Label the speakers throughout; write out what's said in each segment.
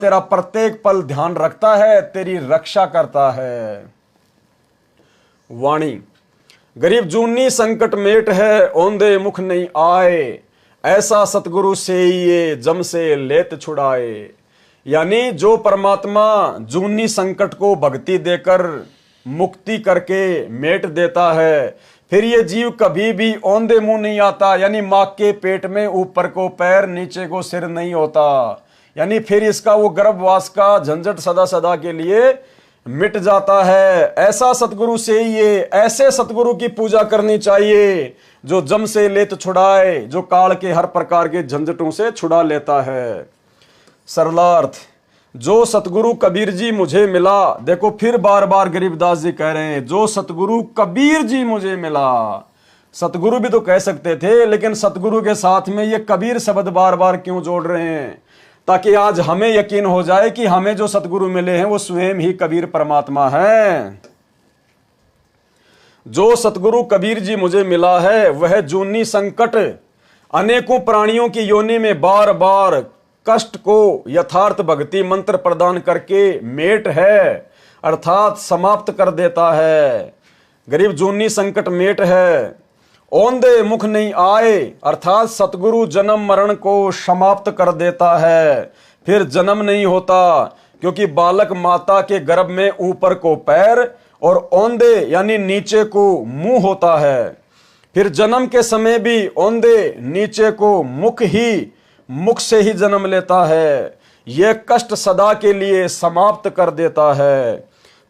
Speaker 1: तेरा प्रत्येक पल ध्यान रखता है, तेरी रक्षा करता है। वाणी। गरीब जूनी संकट मेट है, औंधे मुख नहीं आए, ऐसा सतगुरु से ये जम से लेत छुड़ाए। यानी जो परमात्मा जूनी संकट को भक्ति देकर मुक्ति करके मेट देता है, फिर ये जीव कभी भी औंधे मुंह नहीं आता। यानी मां के पेट में ऊपर को पैर नीचे को सिर नहीं होता। यानी फिर इसका वो गर्भवास का झंझट सदा सदा के लिए मिट जाता है। ऐसा सतगुरु से ये, ऐसे सतगुरु की पूजा करनी चाहिए जो जम से लेत छुड़ाए, जो काल के हर प्रकार के झंझटों से छुड़ा लेता है। सरलार्थ। जो सतगुरु कबीर जी मुझे मिला, देखो फिर बार बार गरीबदास जी कह रहे हैं, जो सतगुरु कबीर जी मुझे मिला। सतगुरु भी तो कह सकते थे, लेकिन सतगुरु के साथ में ये कबीर शब्द बार बार क्यों जोड़ रहे हैं? ताकि आज हमें यकीन हो जाए कि हमें जो सतगुरु मिले हैं वो स्वयं ही कबीर परमात्मा है। जो सतगुरु कबीर जी मुझे मिला है वह जूनी संकट अनेकों प्राणियों की योनि में बार बार कष्ट को यथार्थ भक्ति मंत्र प्रदान करके मेट है, अर्थात समाप्त कर देता है। गरीब जूनी संकट मेट है, औंधे मुख नहीं आए, अर्थात सतगुरु जन्म मरण को समाप्त कर देता है। फिर जन्म नहीं होता, क्योंकि बालक माता के गर्भ में ऊपर को पैर और औंधे यानी नीचे को मुंह होता है। फिर जन्म के समय भी औंधे नीचे को मुख से ही जन्म लेता है। यह कष्ट सदा के लिए समाप्त कर देता है।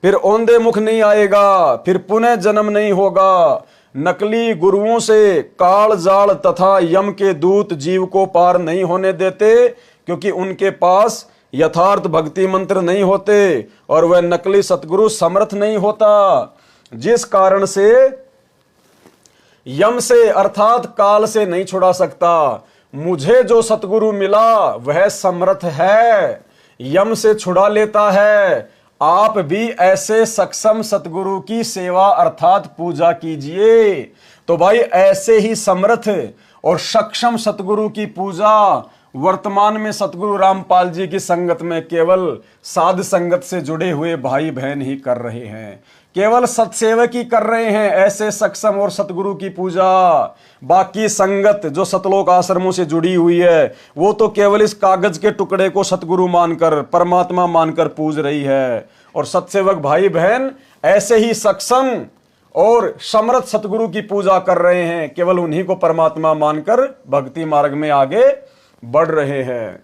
Speaker 1: फिर औंधे मुख नहीं आएगा, फिर पुनः जन्म नहीं होगा। नकली गुरुओं से काल जाल तथा यम के दूत जीव को पार नहीं होने देते, क्योंकि उनके पास यथार्थ भक्ति मंत्र नहीं होते और वह नकली सतगुरु समर्थ नहीं होता। जिस कारण से यम से अर्थात काल से नहीं छुड़ा सकता। मुझे जो सतगुरु मिला वह समर्थ है, यम से छुड़ा लेता है। आप भी ऐसे सक्षम सतगुरु की सेवा अर्थात पूजा कीजिए। तो भाई ऐसे ही समर्थ और सक्षम सतगुरु की पूजा वर्तमान में सतगुरु रामपाल जी की संगत में केवल साध संगत से जुड़े हुए भाई बहन ही कर रहे हैं, केवल सत्सेवक ही कर रहे हैं ऐसे सक्षम और सतगुरु की पूजा। बाकी संगत जो सतलोक आश्रमों से जुड़ी हुई है वो तो केवल इस कागज के टुकड़े को सतगुरु मानकर परमात्मा मानकर पूज रही है, और सत्सेवक भाई बहन ऐसे ही सक्षम और समर्थ सतगुरु की पूजा कर रहे हैं, केवल उन्हीं को परमात्मा मानकर भक्ति मार्ग में आगे बढ़ रहे हैं।